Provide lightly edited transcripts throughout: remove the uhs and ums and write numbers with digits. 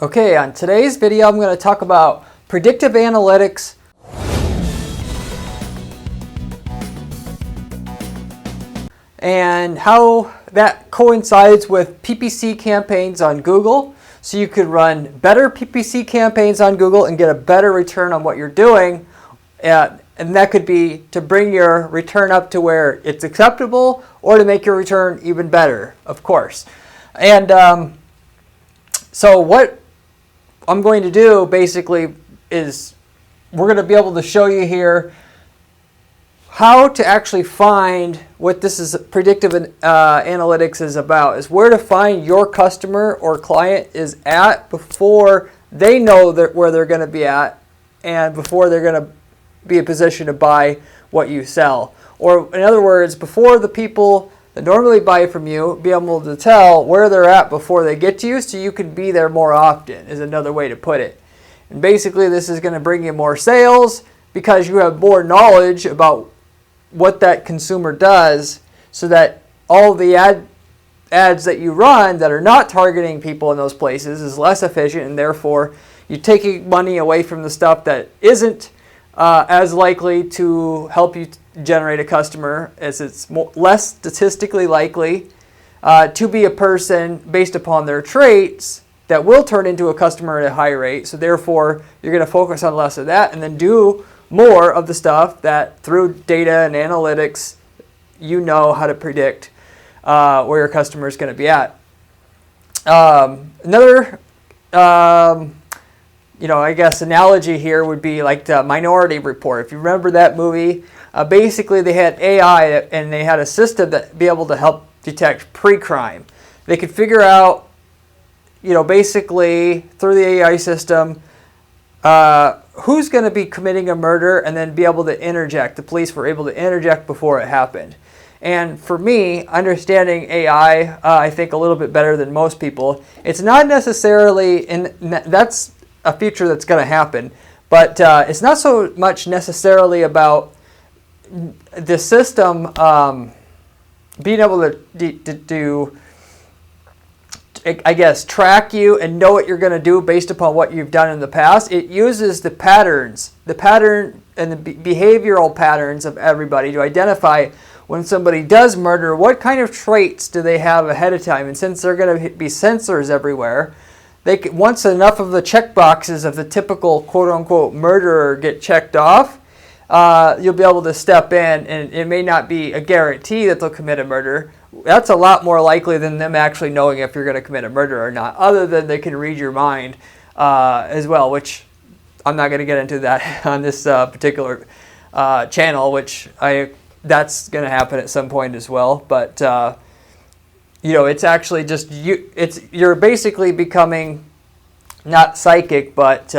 Okay, on today's video I'm going to talk about predictive analytics and how that coincides with PPC campaigns on Google. So you could run better PPC campaigns on Google and get a better return on what you're doing. And that could be to bring your return up to where it's acceptable or to make your return even better, of course. And so what I'm going to do basically is we're going to be able to show you here how to actually find what this is predictive analytics is about, is where to find your customer or client is at before they know where they're going to be at and before they're going to be in a position to buy what you sell. Or in other words, before the people that normally buy from you be able to tell where they're at before they get to you, so you can be there more often, is another way to put it. And basically this is going to bring you more sales because you have more knowledge about what that consumer does, so that all the ads that you run that are not targeting people in those places is less efficient, and therefore you're taking money away from the stuff that isn't as likely to help you generate a customer, as it's less statistically likely to be a person based upon their traits that will turn into a customer at a high rate. So therefore you're going to focus on less of that and then do more of the stuff that through data and analytics you know how to predict where your customer is going to be at. Another I guess analogy here would be like the Minority Report. If you remember that movie, basically they had AI and they had a system that be able to help detect pre-crime. They could figure out, basically through the AI system, who's going to be committing a murder, and then be able to interject. The police were able to interject before it happened. And for me, understanding AI, I think a little bit better than most people. It's not necessarily, and that's a feature that's going to happen, but it's not so much necessarily about the system being able to I guess, track you and know what you're going to do based upon what you've done in the past. It uses the pattern and the behavioral patterns of everybody to identify when somebody does murder, what kind of traits do they have ahead of time. And since they're going to be sensors everywhere, once enough of the check boxes of the typical quote-unquote murderer get checked off, you'll be able to step in, and it may not be a guarantee that they'll commit a murder. That's a lot more likely than them actually knowing if you're going to commit a murder or not, other than they can read your mind as well, which I'm not going to get into that on this particular channel, that's going to happen at some point as well. But it's actually just you're basically becoming not psychic, but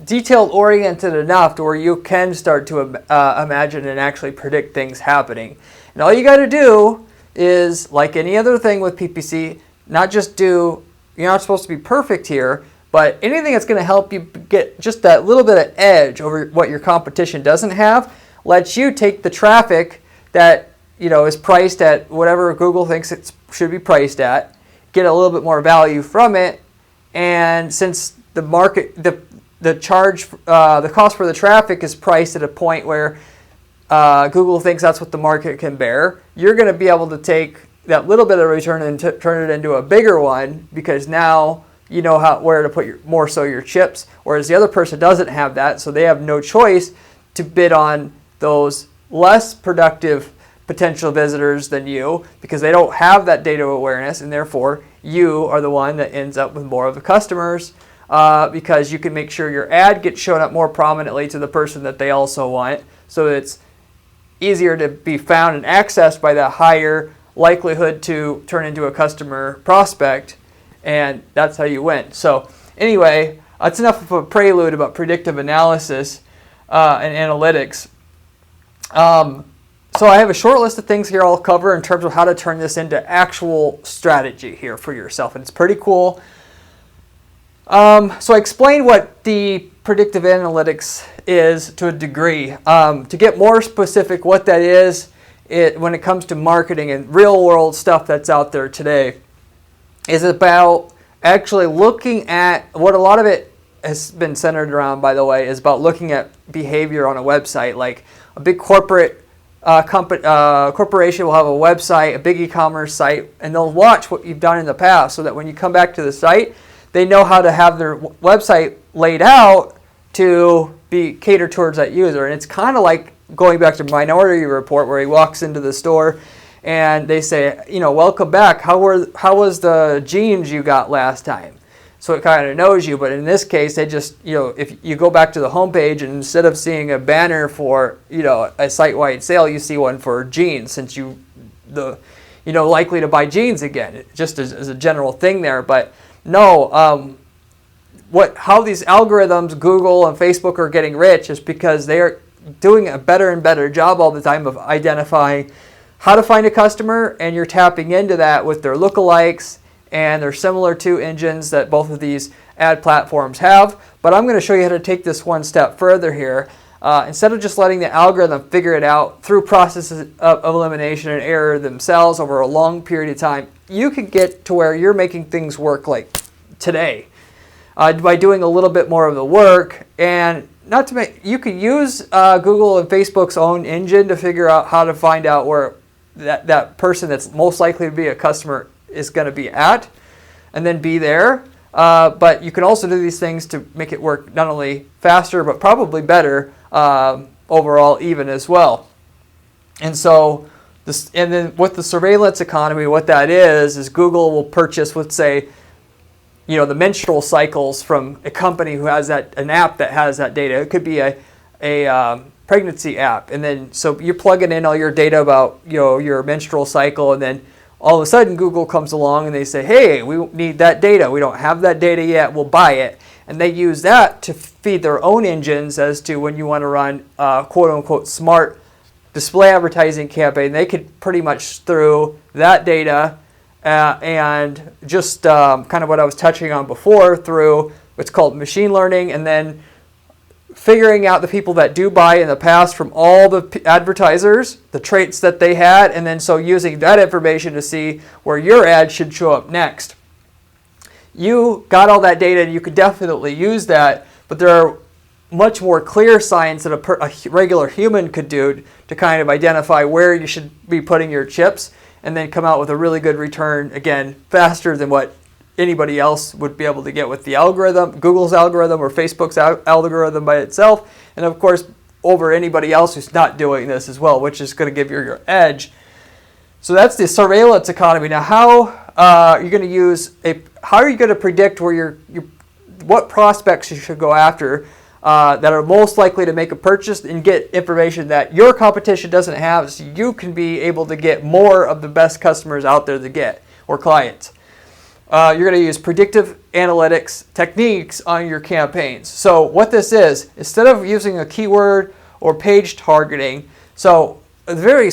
detailed oriented enough to where you can start to imagine and actually predict things happening. And all you got to do is, like any other thing with PPC, you're not supposed to be perfect here, but anything that's going to help you get just that little bit of edge over what your competition doesn't have, lets you take the traffic that is priced at whatever Google thinks it should be priced at, get a little bit more value from it, and since the market, the cost for the traffic is priced at a point where Google thinks that's what the market can bear, you're going to be able to take that little bit of return and turn it into a bigger one, because now you know where to put your chips, whereas the other person doesn't have that, so they have no choice to bid on those less productive potential visitors than you, because they don't have that data awareness, and therefore you are the one that ends up with more of the customers, because you can make sure your ad gets shown up more prominently to the person that they also want, so it's easier to be found and accessed by that higher likelihood to turn into a customer prospect, and that's how you win. So anyway, that's enough of a prelude about predictive analysis and analytics. So I have a short list of things here I'll cover in terms of how to turn this into actual strategy here for yourself, and it's pretty cool. So I explained what the predictive analytics is to a degree. To get more specific what that is, when it comes to marketing and real world stuff that's out there today, is about actually looking at what a lot of it has been centered around, by the way, is about looking at behavior on a website. Like a big corporation will have a website, a big e-commerce site, and they'll watch what you've done in the past so that when you come back to the site, they know how to have their website laid out to be catered towards that user. And it's kind of like going back to Minority Report, where he walks into the store and they say, welcome back. How was the jeans you got last time? So it kind of knows you. But in this case, they just, if you go back to the homepage and instead of seeing a banner for, a site-wide sale, you see one for jeans, since likely to buy jeans again, just as a general thing there. But no, how these algorithms, Google and Facebook, are getting rich is because they are doing a better and better job all the time of identifying how to find a customer, and you're tapping into that with their lookalikes and their similar to engines that both of these ad platforms have. But I'm going to show you how to take this one step further here. Instead of just letting the algorithm figure it out through processes of elimination and error themselves over a long period of time, you can get to where you're making things work like today by doing a little bit more of the work. And you could use Google and Facebook's own engine to figure out how to find out where that person that's most likely to be a customer is going to be at, and then be there. But you can also do these things to make it work not only faster, but probably better overall even as well. And so, and then with the surveillance economy, what that is Google will purchase, let's say, the menstrual cycles from a company who has an app that has that data. It could be a pregnancy app, and then so you're plugging in all your data about your menstrual cycle, and then all of a sudden Google comes along and they say, hey, we need that data. We don't have that data yet. We'll buy it. And they use that to feed their own engines as to when you want to run quote unquote smart display advertising campaign. They could pretty much through that data and just kind of what I was touching on before through what's called machine learning, and then figuring out the people that do buy in the past from all the advertisers, the traits that they had, and then so using that information to see where your ad should show up next. You got all that data and you could definitely use that, but there are much more clear signs that a regular human could do to kind of identify where you should be putting your chips, and then come out with a really good return, again, faster than what anybody else would be able to get with the algorithm, Google's algorithm or Facebook's algorithm by itself, and of course over anybody else who's not doing this as well, which is going to give you your edge. So that's the surveillance economy. Now, how are you going to predict where what prospects you should go after that are most likely to make a purchase and get information that your competition doesn't have, so you can be able to get more of the best customers out there to get, or clients. You're going to use predictive analytics techniques on your campaigns. So what this is, instead of using a keyword or page targeting, so the very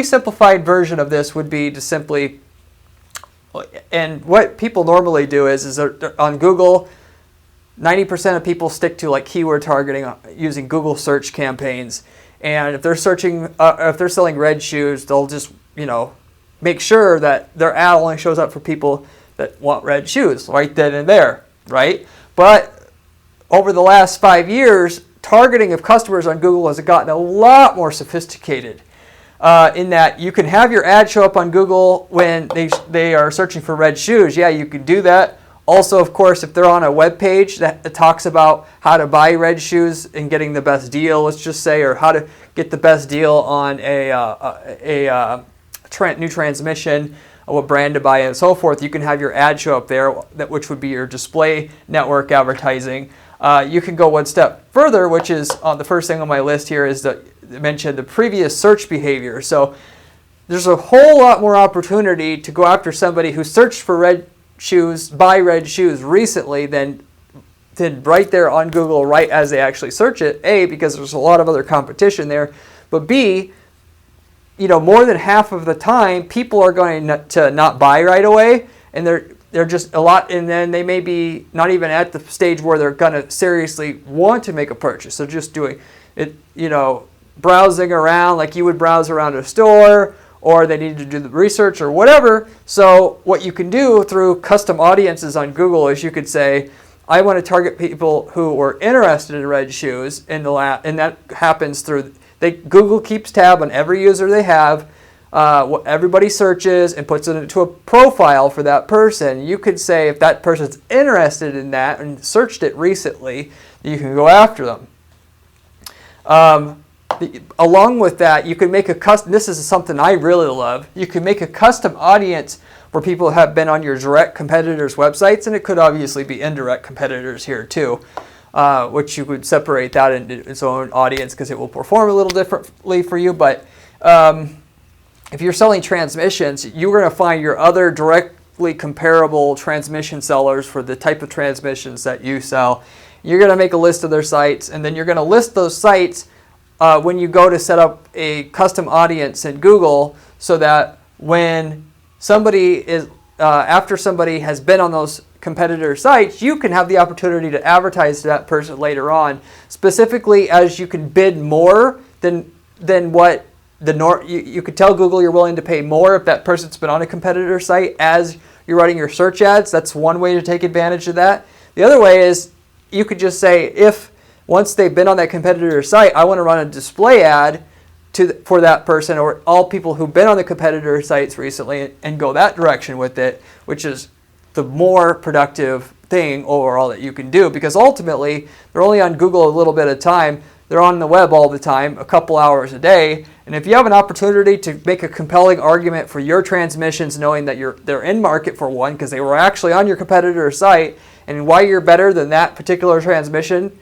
simplified version of this would be to simply, and what people normally do is on Google, 90% of people stick to like keyword targeting using Google search campaigns. And if they're selling red shoes, they'll just, make sure that their ad only shows up for people that want red shoes right then and there, right? But over the last 5 years, targeting of customers on Google has gotten a lot more sophisticated in that you can have your ad show up on Google when they are searching for red shoes. Yeah, you can do that. Also, of course, if they're on a web page that talks about how to buy red shoes and getting the best deal, let's just say, or how to get the best deal on a new transmission, what brand to buy, and so forth, you can have your ad show up there, which would be your display network advertising. You can go one step further, which is the first thing on my list here is to mention the previous search behavior. So there's a whole lot more opportunity to go after somebody who searched for red shoes, buy red shoes recently than right there on Google right as they actually search it. A, because there's a lot of other competition there, but B, more than half of the time, people are going to not buy right away, and they're just a lot, and then they may be not even at the stage where they're going to seriously want to make a purchase. So just doing it, browsing around like you would browse around a store, or they need to do the research or whatever. So what you can do through custom audiences on Google is you could say, I want to target people who were interested in red shoes in the and that happens through, Google keeps tab on every user they have, what everybody searches and puts it into a profile for that person. You could say if that person's interested in that and searched it recently, you can go after them. Along with that, you can make a custom, this is something I really love, you can make a custom audience where people have been on your direct competitors' websites, and it could obviously be indirect competitors here too, which you would separate that into its own audience because it will perform a little differently for you. But if you're selling transmissions, you're going to find your other directly comparable transmission sellers for the type of transmissions that you sell. You're going to make a list of their sites, and then you're going to list those sites when you go to set up a custom audience in Google, so that when somebody is, after somebody has been on those competitor sites, you can have the opportunity to advertise to that person later on, specifically as you can bid more than what you could tell Google you're willing to pay more if that person's been on a competitor site as you're running your search ads. That's one way to take advantage of that. The other way is you could just say, if once they've been on that competitor site, I want to run a display ad for that person, or all people who've been on the competitor sites recently, and go that direction with it, which is the more productive thing overall that you can do, because ultimately they're only on Google a little bit of time. They're on the web all the time, a couple hours a day. And if you have an opportunity to make a compelling argument for your transmissions, knowing that they're in market for one because they were actually on your competitor site, and why you're better than that particular transmission,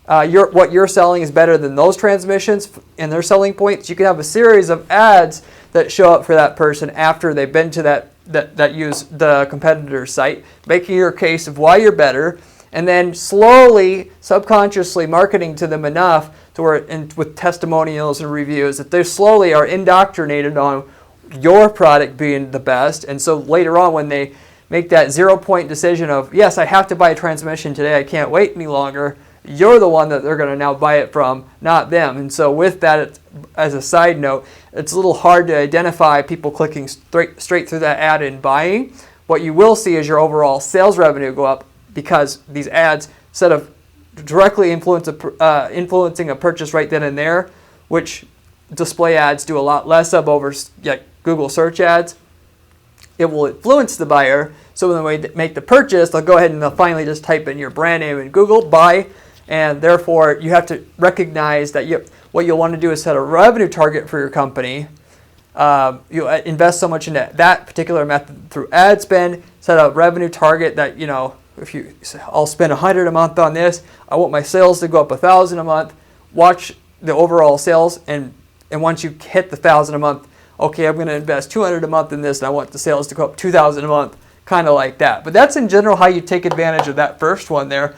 what you're selling is better than those transmissions and their selling points, you can have a series of ads that show up for that person after they've been to that use the competitor site, making your case of why you're better, and then slowly, subconsciously marketing to them enough to where, and with testimonials and reviews, that they slowly are indoctrinated on your product being the best. And so later on, when they make that 0-point decision of, yes, I have to buy a transmission today, I can't wait any longer, you're the one that they're going to now buy it from, not them. And so with that, as a side note, it's a little hard to identify people clicking straight through that ad and buying. What you will see is your overall sales revenue go up, because these ads, instead of directly influencing a purchase right then and there, which display ads do a lot less of over Google search ads, it will influence the buyer. So when they make the purchase, they'll go ahead and they'll finally just type in your brand name in Google, buy, and therefore you have to recognize that what you'll want to do is set a revenue target for your company. You invest so much in that particular method through ad spend, set a revenue target that, if you say, I'll spend $100 a month on this, I want my sales to go up $1,000 a month, watch the overall sales, and once you hit the $1,000 a month, okay, I'm going to invest $200 a month in this, and I want the sales to go up $2,000 a month, kind of like that. But that's in general how you take advantage of that first one there,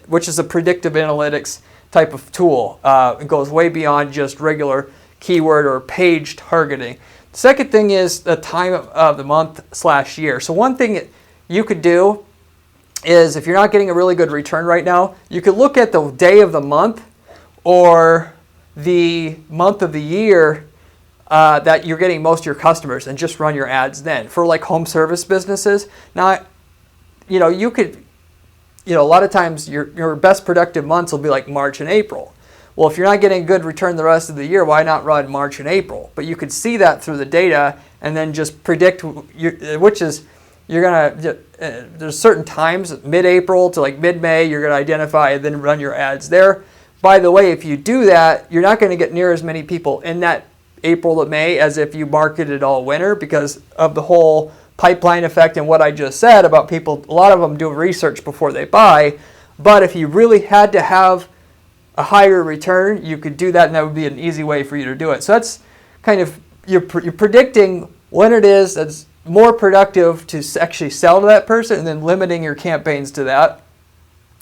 which is a predictive analytics type of tool. It goes way beyond just regular keyword or page targeting. The second thing is the time of the month/year. So one thing you could do is, if you're not getting a really good return right now, you could look at the day of the month or the month of the year that you're getting most of your customers, and just run your ads then. For like home service businesses, now, you could, a lot of times your best productive months will be like March and April. Well, if you're not getting good return the rest of the year, why not run March and April? But you could see that through the data and then just predict there's certain times, mid-April to like mid-May, you're going to identify and then run your ads there. By the way, if you do that, you're not going to get near as many people in that April to May as if you marketed all winter, because of the whole pipeline effect and what I just said about people. A lot of them do research before they buy, but if you really had to have a higher return, you could do that, and that would be an easy way for you to do it. So that's kind of, you're predicting when it is that's more productive to actually sell to that person, and then limiting your campaigns to that,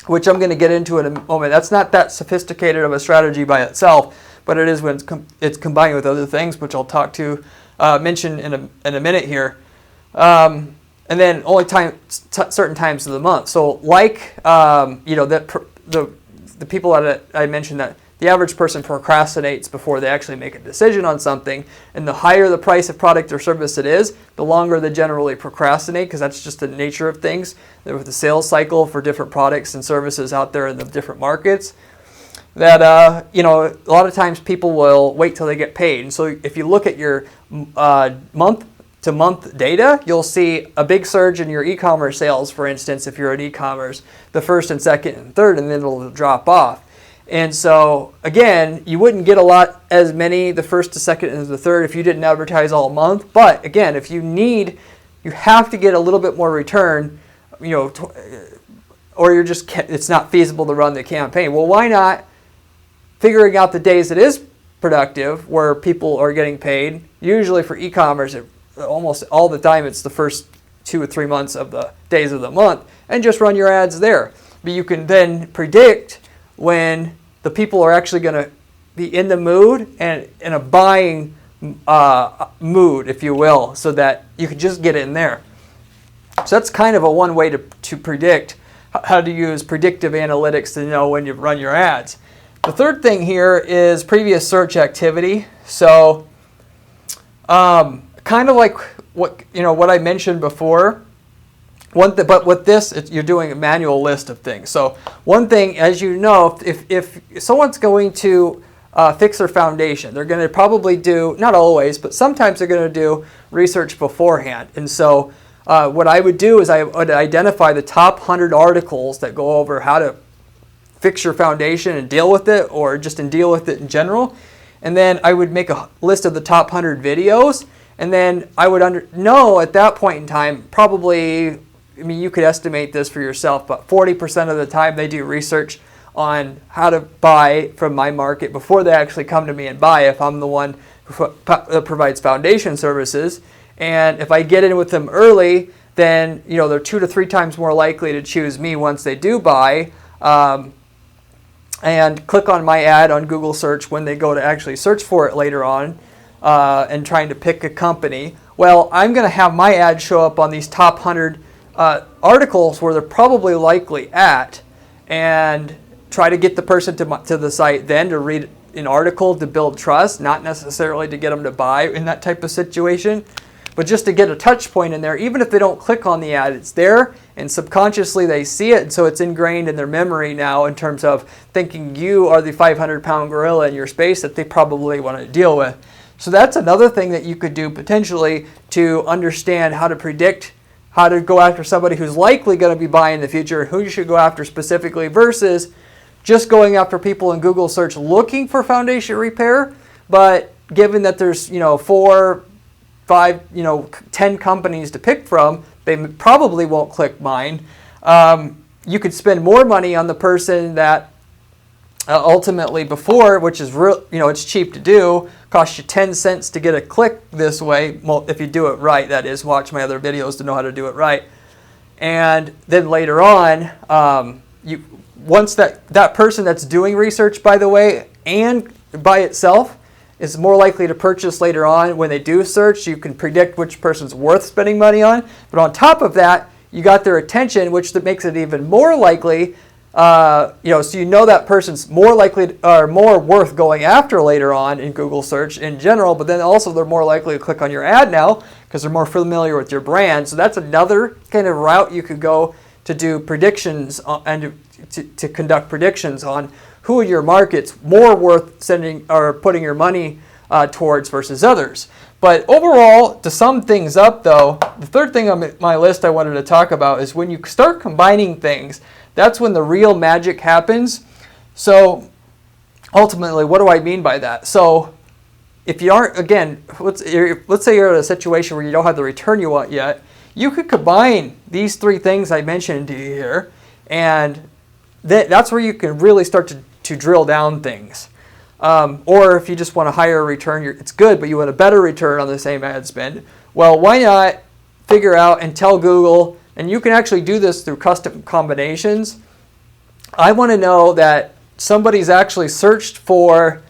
which I'm going to get into in a moment. That's not that sophisticated of a strategy by itself, but it is when it's combined with other things, which I'll mention in a minute here. And then only certain times of the month. So like, the people that I mentioned that the average person procrastinates before they actually make a decision on something. And the higher the price of product or service it is, the longer they generally procrastinate, because that's just the nature of things with the sales cycle for different products and services out there in the different markets. That a lot of times people will wait till they get paid. And so if you look at your month-to-month data, you'll see a big surge in your e-commerce sales, for instance, if you're in e-commerce, the first and second and third, and then it'll drop off. And so, again, you wouldn't get as many the first, the second, and the third if you didn't advertise all month. But, again, if you have to get a little bit more return, or it's not feasible to run the campaign. Well, why not figuring out the days it is productive where people are getting paid? Usually for e-commerce, almost all the time it's the first 2 or 3 months of the days of the month, and just run your ads there. But you can then predict when the people are actually going to be in the mood and in a buying mood, if you will, so that you can just get in there. So that's kind of one way to predict how to use predictive analytics to know when you run your ads. The third thing here is previous search activity. So kind of like what I mentioned before. But with this, you're doing a manual list of things. So one thing, as you know, if someone's going to fix their foundation, they're going to probably do, not always, but sometimes they're going to do research beforehand. And so what I would do is I would identify the top 100 articles that go over how to fix your foundation and deal with it, or just deal with it in general. And then I would make a list of the top 100 videos. And then I would know at that point in time, probably, you could estimate this for yourself, but 40% of the time they do research on how to buy from my market before they actually come to me and buy, if I'm the one who provides foundation services. And if I get in with them early, then they're 2 to 3 times more likely to choose me once they do buy, and click on my ad on Google search when they go to actually search for it later on, and trying to pick a company. Well, I'm going to have my ad show up on these top 100 articles where they're probably likely at, and try to get the person to the site then to read an article to build trust, not necessarily to get them to buy in that type of situation, but just to get a touch point in there. Even if they don't click on the ad, it's there, and subconsciously they see it, and so it's ingrained in their memory now in terms of thinking you are the 500-pound gorilla in your space that they probably want to deal with. So that's another thing that you could do potentially to understand how to predict how to go after somebody who's likely going to be buying in the future, who you should go after specifically, versus just going after people in Google search looking for foundation repair. But given that there's 4, 5, 10 companies to pick from, they probably won't click mine. You could spend more money on the person that ultimately before, which is real, it's cheap to do, costs you 10 cents to get a click this way. Well, if you do it right, that is. Watch my other videos to know how to do it right. And then later on, once that person that's doing research, by the way, and by itself, is more likely to purchase later on when they do search, you can predict which person's worth spending money on. But on top of that, you got their attention, which makes it even more likely. So that person's more likely or more worth going after later on in Google search in general, but then also they're more likely to click on your ad now because they're more familiar with your brand. So that's another kind of route you could go to do predictions and to conduct predictions on who in your market's more worth sending or putting your money towards versus others. But overall, to sum things up though, the third thing on my list I wanted to talk about is when you start combining things, that's when the real magic happens. So ultimately, what do I mean by that? So if you aren't, again, let's say you're in a situation where you don't have the return you want yet, you could combine these 3 things I mentioned to you here, and that's where you can really start to drill down things. Or if you just want a higher return, it's good, but you want a better return on the same ad spend. Well, why not figure out and tell Google, and you can actually do this through custom combinations. I want to know that somebody's actually searched for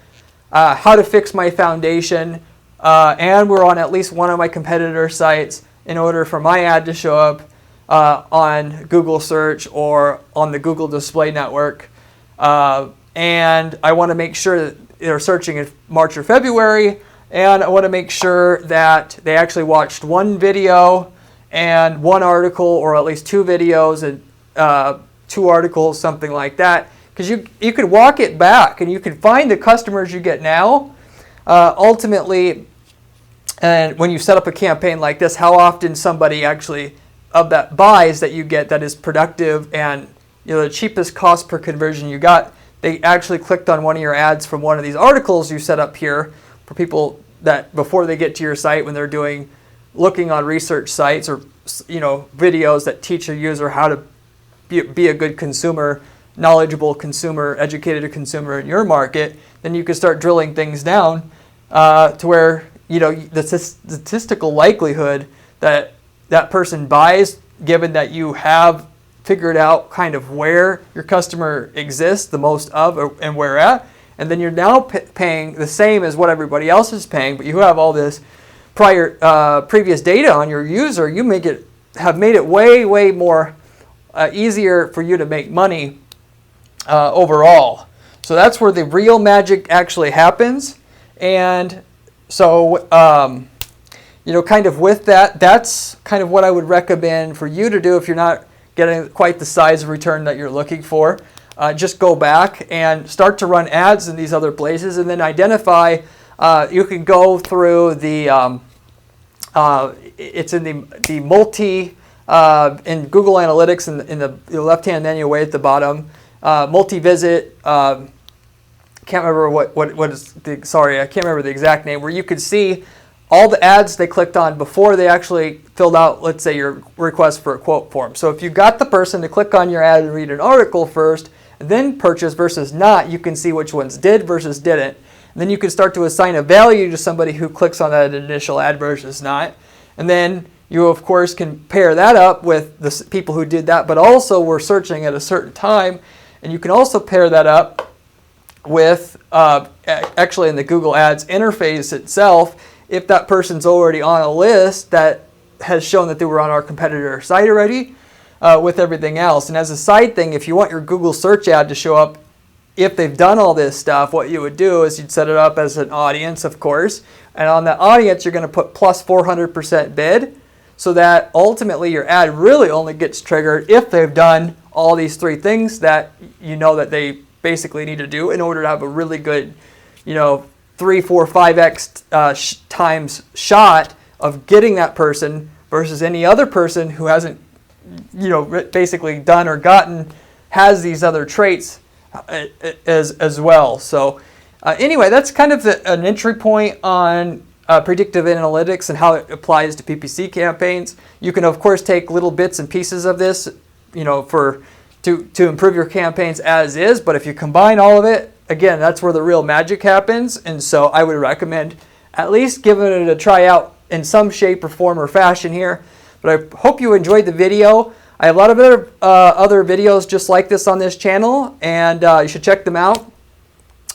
how to fix my foundation, and we're on at least one of my competitor sites in order for my ad to show up on Google search or on the Google display network. and I want to make sure that they're searching in March or February, and I want to make sure that they actually watched one video and one article, or at least two videos and two articles, something like that. Because you could walk it back and you can find the customers you get now. Ultimately, and when you set up a campaign like this, how often somebody actually of that buys that you get that is productive, and the cheapest cost per conversion you got, they actually clicked on one of your ads from one of these articles you set up here for people that before they get to your site, when they're looking on research sites or videos that teach a user how to be a good consumer, knowledgeable consumer, educated consumer in your market. Then you can start drilling things down to where the statistical likelihood that that person buys, given that you have figured out kind of where your customer exists the most of and where at, and then you're now paying the same as what everybody else is paying, but you have all this previous data on your user. You have made it way more easier for you to make money overall. So that's where the real magic actually happens. And so kind of with that, that's kind of what I would recommend for you to do if you're not getting quite the size of return that you're looking for. Just go back and start to run ads in these other places, and then identify. You can go through the. It's in the multi in Google Analytics in the left-hand menu way at the bottom. Multi-visit. Can't remember what is the. Sorry, I can't remember the exact name. Where you could see all the ads they clicked on before they actually filled out, let's say, your request for a quote form. So if you got the person to click on your ad and read an article first, and then purchase versus not, you can see which ones did versus didn't. And then you can start to assign a value to somebody who clicks on that initial ad versus not. And then you, of course, can pair that up with the people who did that, but also were searching at a certain time. And you can also pair that up with, actually in the Google Ads interface itself, if that person's already on a list that has shown that they were on our competitor site already, with everything else. And as a side thing, if you want your Google search ad to show up, if they've done all this stuff, what you would do is you'd set it up as an audience, of course. And on that audience, you're going to put plus 400% bid, so that ultimately your ad really only gets triggered if they've done all these three things that that they basically need to do in order to have a really good, 3, 4, 5x times shot of getting that person versus any other person who hasn't, basically done or gotten, has these other traits as well. So anyway, that's kind of an entry point on predictive analytics and how it applies to PPC campaigns. You can, of course, take little bits and pieces of this, to improve your campaigns as is. But if you combine all of it, again, that's where the real magic happens. And so I would recommend at least giving it a try out in some shape or form or fashion here. But I hope you enjoyed the video. I have a lot of other videos just like this on this channel, and you should check them out.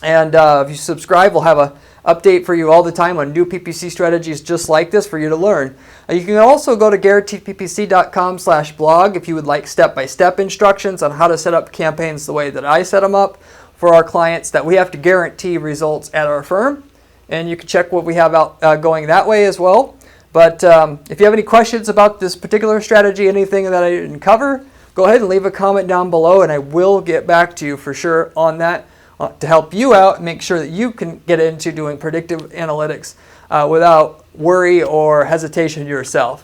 And if you subscribe, we'll have an update for you all the time on new PPC strategies just like this for you to learn. You can also go to guaranteedppc.com/blog if you would like step-by-step instructions on how to set up campaigns the way that I set them up for our clients that we have to guarantee results at our firm. And you can check what we have out going that way as well. But if you have any questions about this particular strategy, anything that I didn't cover, go ahead and leave a comment down below, and I will get back to you for sure on that to help you out and make sure that you can get into doing predictive analytics without worry or hesitation yourself.